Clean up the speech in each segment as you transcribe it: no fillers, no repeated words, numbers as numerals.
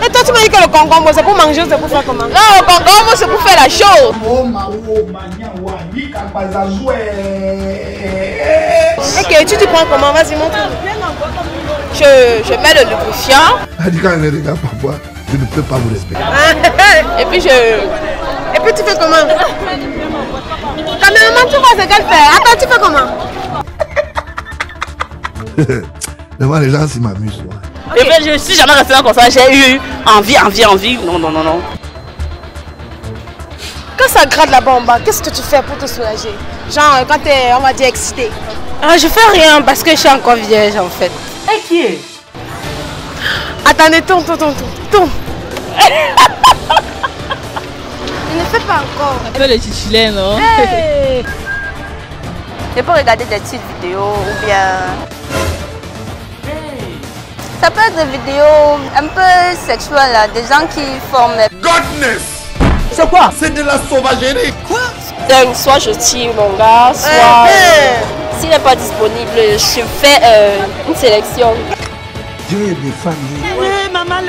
Et toi, tu m'as dit que le concombre, c'est pour manger ou c'est pour faire comment? Non, le concombre, c'est pour faire la chose. Ok, tu prends comment? Vas-y, montre-moi. Je mets le lubrifiant. Elle dit quand elle ne regarde pas, pourquoi je ne peux pas vous respecter. Et puis tu fais comment? Caméraman, tu vois ce qu'elle fait? Attends, tu fais comment? Devant les gens, s'ils m'amusent. Okay. Et puis, je suis jamais restée comme ça. J'ai eu envie. Non. Quand ça gratte là-bas en bas, qu'est-ce que tu fais pour te soulager? Genre, quand tu es, on va dire, excité. Je fais rien parce que je suis encore vierge en fait. Et qui est? Attendez, tourne. Il ne fait pas encore. Un peu le titulaire, non? Hey. Je peux regarder des petites vidéos ou bien... Ça peut être des vidéos un peu sexuelles, là, des gens qui forment... Godness! C'est quoi? C'est de la sauvagerie! Quoi? Donc, soit je tire mon gars, soit... S'il n'est pas disponible, je fais une sélection. Dieu est des femmes. Oui, maman,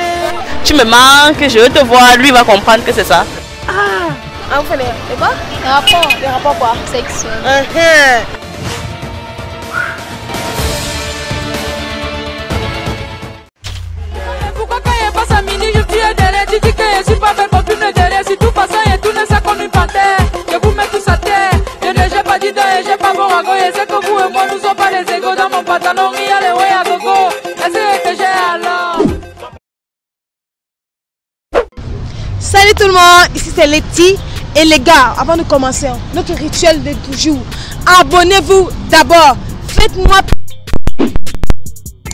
tu me manques, je veux te voir, lui va comprendre que c'est ça. Ah, vous faites les quoi? Les rapports quoi? Sexuels. Pourquoi quand il passe à midi, je suis derrière, tu dis que je suis pas fait pour une derrière, si tout passe et tout ne ça comme une panthère, je vous mets tous à terre, je ne j'ai pas dit et j'ai pas bon à go, et c'est que vous et moi nous sommes pas des égaux dans mon pantalon, il y a les ouais à gogo, est-ce que j'ai alors? Salut tout le monde, ici c'est Letty. Et les gars, avant de commencer, notre rituel de toujours, abonnez-vous d'abord. Faites-moi...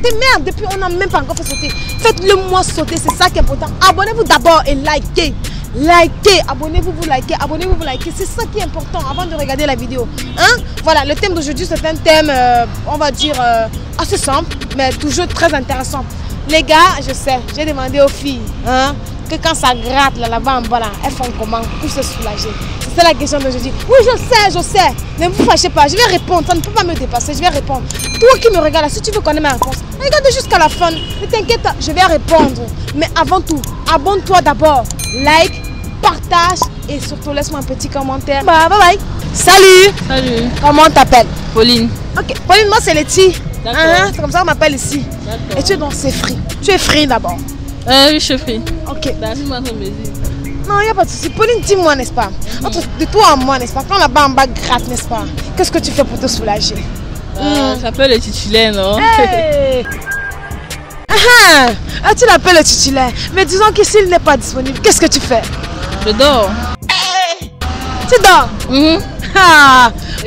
Merde, depuis on n'a même pas encore fait sauter. Faites-le moi sauter, c'est ça qui est important. Abonnez-vous d'abord et likez. Likez, abonnez-vous, vous likez, c'est ça qui est important avant de regarder la vidéo. Voilà, le thème d'aujourd'hui c'est un thème, on va dire, assez simple, mais toujours très intéressant. Les gars, je sais, j'ai demandé aux filles, que quand ça gratte là-bas en bas, là, elles font comment pour se soulager? C'est ça la question d'aujourd'hui. Oui, je sais. Ne vous fâchez pas, je vais répondre. Ça ne peut pas me dépasser, je vais répondre. Toi qui me regardes, si tu veux connaître ma réponse, regarde jusqu'à la fin. Ne t'inquiète pas, je vais répondre. Mais avant tout, abonne-toi d'abord. Like, partage et surtout laisse-moi un petit commentaire. Bye bye. Salut. Salut. Comment t'appelles? Pauline. Ok, Pauline, moi c'est Letty. D'accord. C'est comme ça qu'on m'appelle ici. D'accord. Et tu es donc c'est free. Tu es free d'abord. Oui, je suis free. Ok. Non, il n'y a pas de souci. Pauline, dis-moi, n'est-ce pas? Entre de toi et moi, n'est-ce pas? Quand là-bas en bas gratte, n'est-ce pas? Qu'est-ce que tu fais pour te soulager? Ça peut le titulaire, non? Hey. Tu l'appelles le titulaire. Mais disons que s'il n'est pas disponible, qu'est-ce que tu fais? Je dors. Tu dors? Pauline.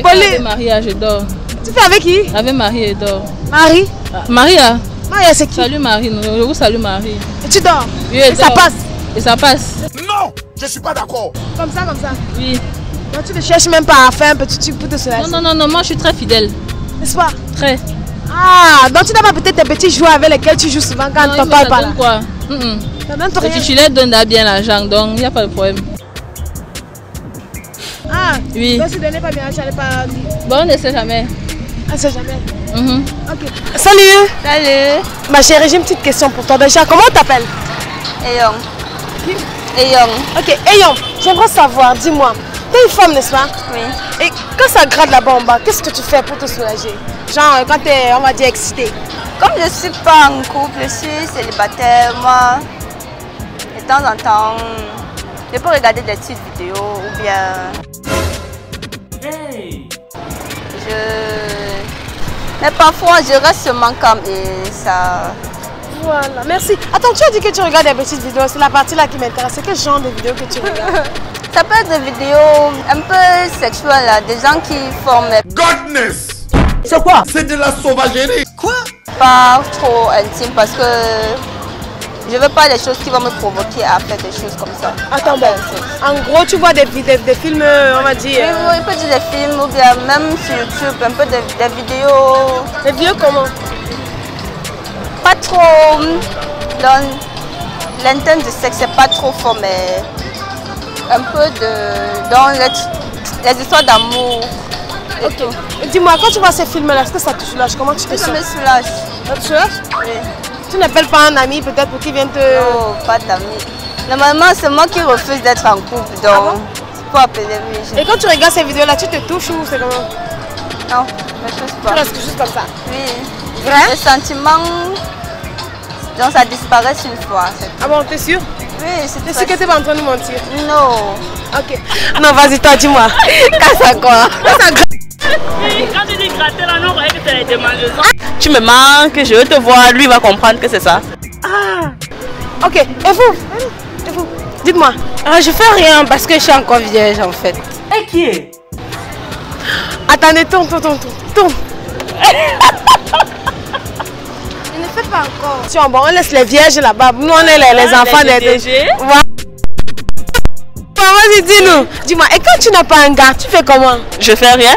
Avec Maria, je dors. Tu fais avec qui? Avec Marie, je dors. Marie? Maria. Maria, c'est qui? Salut Marie, je vous salue Marie. Et tu dors? Oui, et ça passe? Et ça passe. Non, je suis pas d'accord. Comme ça? Oui. Donc tu ne cherches même pas à faire un petit truc pour te soulager? Non, moi je suis très fidèle. N'est-ce pas? Très. Donc tu n'as pas peut-être tes petits jouets avec lesquels tu joues souvent quand ton papa parle? Quoi? Le titulaire donne bien l'argent, donc il n'y a pas de problème. Oui. Donc si tu ne donnais pas bien, tu n'allais pas... Bon, on ne sait jamais. On ne sait jamais. Ok. Salut. Salut. Ma chérie, j'ai une petite question pour toi. Déjà, comment tu t'appelles? Eyong. Eyong. Ok, Eyong, j'aimerais savoir, dis-moi, tu es une femme, n'est-ce pas? Oui. Et quand ça gratte là-bas en bas, qu'est-ce que tu fais pour te soulager? Genre, quand tu es, on va dire, excitée. Comme je ne suis pas en couple, je suis célibataire, moi, de temps en temps, je peux regarder des petites vidéos ou bien... Mais parfois, je reste seulement calme et ça... Voilà, merci. Attends, tu as dit que tu regardes des petites vidéos, c'est la partie là qui m'intéresse. C'est quel genre de vidéos que tu regardes? Ça peut être des vidéos un peu sexuelles, là, des gens qui forment... Godness! C'est quoi? C'est de la sauvagerie! Quoi? Pas trop intime parce que je veux pas des choses qui vont me provoquer à faire des choses comme ça. Attends, bon. En gros, tu vois des films, on va dire... Oui, peut dire des films ou bien même sur YouTube, un peu des vidéos... Des vidéos comment? Pas trop... Dans l'interne du sexe, c'est pas trop fort, mais... Un peu dans les histoires d'amour. Ok. Dis-moi, quand tu vois ces films-là, est-ce que ça te soulage? Comment tu te sens? Ça me soulage. Ça te soulage? Oui. Tu n'appelles pas un ami peut-être pour qu'il vienne te... Non, pas d'amis. Normalement, c'est moi qui refuse d'être en couple, donc c'est pas appeler lui. Et quand tu regardes ces vidéos-là, tu te touches ou c'est comment? Non, je ne touche Tu pas. restes juste comme ça? Oui. Vrai? Le sentiment, donc ça disparaît une fois. Ah bon, t'es sûr? Oui, c'est T'es sûr que t'es pas en train de nous mentir? Non. Ok. Non, vas-y, toi, dis-moi. Casse à quoi? Quand tu dis gratter là, non, on croyait que tu allais demander ça. Tu me manques, je veux te voir, lui va comprendre que c'est ça. Ah. Ok, et vous? Et vous? Dites-moi. Ah, je fais rien parce que je suis encore vierge en fait. Et qui est? Attendez, tourne. Je ne fais pas encore. Tiens, bon, on laisse les vierges là-bas. Nous, on est les enfants des DG. Voilà. Vas-y, dis-nous. Dis-moi, et quand tu n'as pas un gars, tu fais comment? Je fais rien.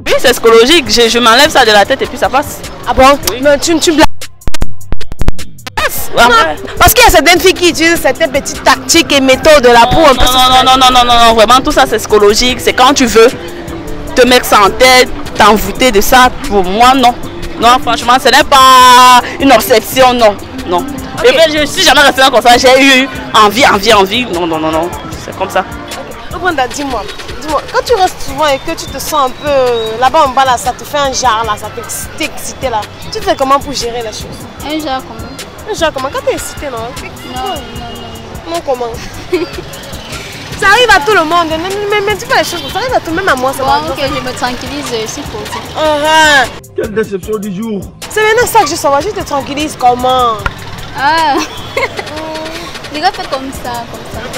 Oui, c'est psychologique. Je m'enlève ça de la tête et puis ça passe. Ah bon? Oui. Mais tu blagues. Ouais, Non, parce qu'il y a certaines filles qui utilisent certaines petites tactiques et méthodes là pour un peu... Non, vraiment tout ça c'est psychologique. C'est quand tu veux te mettre ça en tête, t'envoûter de ça. Pour moi, non. Non, franchement, ce n'est pas une obsession, non. Okay. Et puis, je suis jamais restée comme ça. J'ai eu envie. Non. C'est comme ça. Brenda, dis-moi, quand tu restes souvent et que tu te sens un peu là-bas en bas, là, ça te fait un genre, là, ça t'excite là. Tu fais comment pour gérer la chose? Un genre comment? Un genre comment? Quand tu es excité, non? Non. Non, comment? Ça arrive à tout le monde, mais tu fais les choses, ça arrive à tout, même à moi. Ça Bon, ok, je me tranquillise s'il faut. Quelle déception du jour. C'est maintenant ça que je saurais, je te tranquillise comment? Ah. Les gars font comme ça.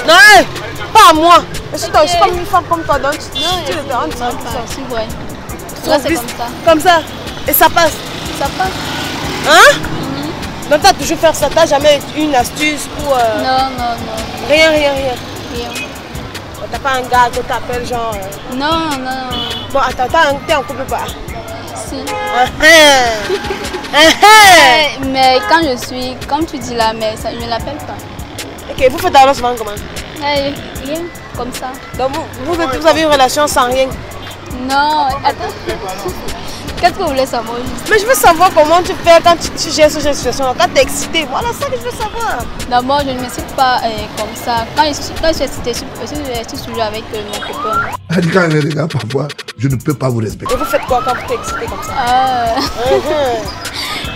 Non, pas à moi. Je suis comme une femme comme toi, donc tu le déranges. Si, ouais. Là, c'est comme ça. Comme ça. Et ça passe. Ça passe. Hein? Donc tu as toujours fait ça, tu n'as jamais une astuce pour... Non. Rien. Rien. T'as pas un gars que t'appelles genre... Non. Bon, attends, t'es en couple pas? Si. Hey. Mais quand je suis, comme tu dis là, mais ça, je ne l'appelle pas. Ok, vous faites alors souvent comment? Rien, comme ça. Donc vous avez une relation sans rien? Non, attends. Qu'est-ce que vous voulez savoir? Mais je veux savoir comment tu fais quand tu gères ce genre de situation. Quand tu es excité, voilà ça que je veux savoir. D'abord, je ne me suis pas comme ça. Quand je suis excitée, je suis toujours avec mon copain. Elle dit quand elle regarde parfois, je ne peux pas vous respecter. Et vous faites quoi quand vous êtes excité comme ça?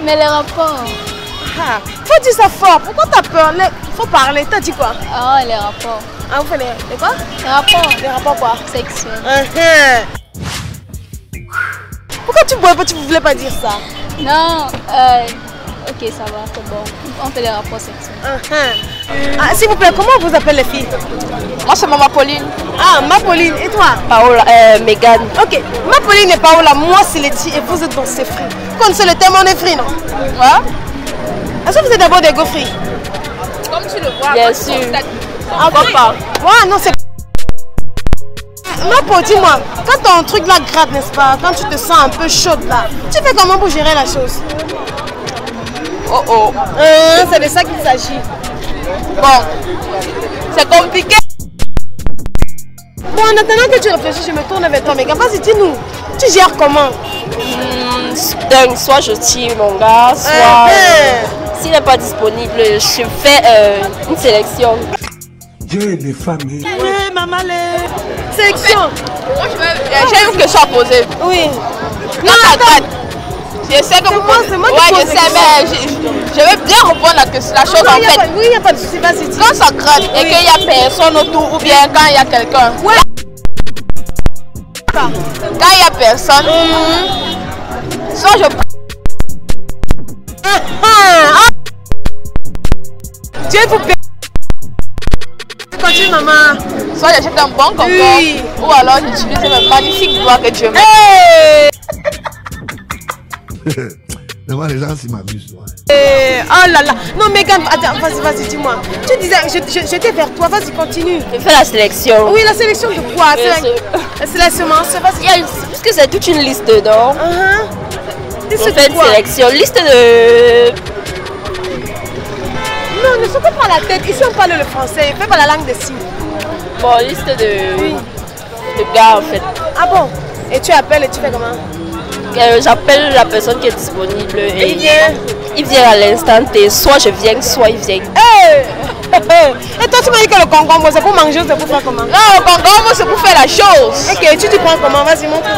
Mais les rapports. Faut dire ça fort. Pourquoi t'as peur? Faut parler. T'as dit quoi? Ah, les rapports. Ah, vous faites les quoi? Les rapports. Les rapports quoi? Sexuels. Pourquoi tu voulais pas dire ça? Non, ok, ça va, c'est bon. On fait les rapports sexuels. S'il vous plaît, comment vous appelez les filles? Moi, c'est Maman Pauline. Ah, ma Pauline. Et toi? Paola, Megan. Ok, ma Pauline et Paola, moi c'est Letty et vous êtes dans ces fruits. Vous connaissez le thème, on est fruits, non? Ouais. Est-ce que vous êtes d'abord des gaufres? Comme tu le vois. Bien sûr. Encore pas. Ouais, non, c'est... Ma dis-moi, quand ton truc là gratte, n'est-ce pas? Quand tu te sens un peu chaude là, tu fais comment pour gérer la chose? C'est de ça qu'il s'agit. Bon, c'est compliqué. Bon, en attendant que tu réfléchis, je me tourne vers toi, mais vas-y, dis-nous, tu gères comment? Donc, soit je tire mon gars, soit s'il n'est pas disponible, je fais une sélection. Dieu les familles. Oui, maman, les... Sélection. J'ai une question à poser. Oui. Non, attends. Je sais que vous... C'est moi ouais, je sais, mais je veux bien répondre à la chose en fait. Oui, il n'y a pas de souci, vas-y. Quand ça gratte et qu'il n'y a personne autour, ou bien quand il y a quelqu'un. Ouais. Quand il n'y a personne, soit je... Dieu vous paie. Continue, maman. Soit j'achète un bon concombre, oui. Ou alors j'utilise mes magnifiques doigts que Dieu m'a. Devant les gens, s'ils m'abusent. Oh là là. Non, Megan, attends, vas-y, dis-moi. Tu disais, j'étais vers toi, vas-y, continue. Je fais la sélection. Oui, la sélection de quoi? C'est la semence, vas-y. Parce que c'est toute une liste dedans. On fait une sélection, liste de... Non, ne saute pas la tête. Ici, on parle le français. Fais pas la langue des signes. Bon, liste de gars, en fait. Ah bon? Et tu appelles et tu fais comment? J'appelle la personne qui est disponible. Et il vient. il vient à l'instant T. Soit je viens, soit il vient. Hey! Et toi, tu m'as dit que le concombre, c'est pour manger ou c'est pour faire comment? Non, le concombre, c'est pour faire la chose. Ok, tu prends comment? Vas-y, montre.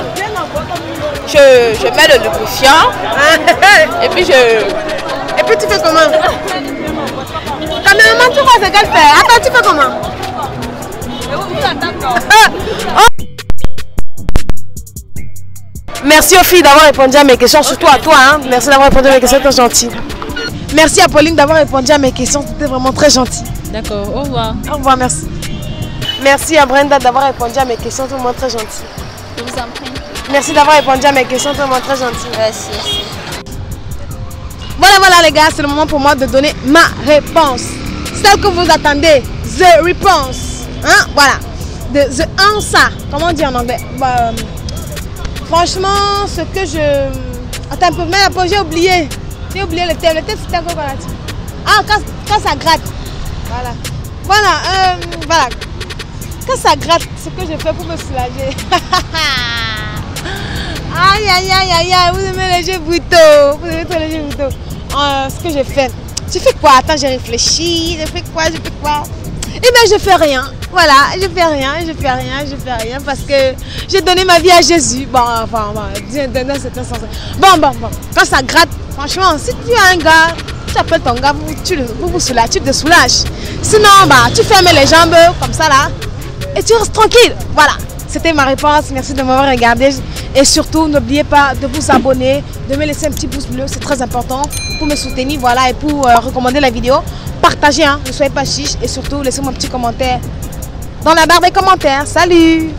Je mets le lubrifiant. Et puis Et puis tu fais comment? Caméraman, tu vois ce qu'elle fait. Attends, tu fais comment? Merci aux filles d'avoir répondu à mes questions, surtout à toi. Hein. Merci d'avoir répondu à mes questions, c'était gentil. Merci à Pauline d'avoir répondu à mes questions, c'était vraiment très gentil. D'accord, au revoir. Au revoir, merci. Merci à Brenda d'avoir répondu à mes questions, tout le monde très gentil. Je vous en prie. Merci d'avoir répondu à mes questions, tout le monde très gentil. Merci. Voilà les gars, c'est le moment pour moi de donner ma réponse. Celle que vous attendez, the response. Hein, voilà. The answer. Comment on dit en anglais? Franchement, ce que je... Attends un peu, mais j'ai oublié. J'ai oublié le thème. Le thème c'était quoi là? Ah, quand ça gratte. Voilà. Voilà. Quand ça gratte, ce que je fais pour me soulager. Aïe, vous aimez les jeux brutaux. Vous aimez trop les jeux brutaux. Ce que je fais. Tu fais quoi? Attends, j'ai réfléchi. Je fais quoi? Eh bien, je fais rien. Voilà, je fais rien parce que j'ai donné ma vie à Jésus. Bon, dans certains sens. Bon. Quand ça gratte, franchement, si tu as un gars, tu appelles ton gars, tu te soulages. Sinon, tu fermes les jambes comme ça là et tu restes tranquille. Voilà, c'était ma réponse. Merci de m'avoir regardé. Et surtout, n'oubliez pas de vous abonner, de me laisser un petit pouce bleu, c'est très important pour me soutenir, voilà, et pour recommander la vidéo. Partagez, hein, ne soyez pas chiche et surtout, laissez-moi un petit commentaire dans la barre des commentaires. Salut!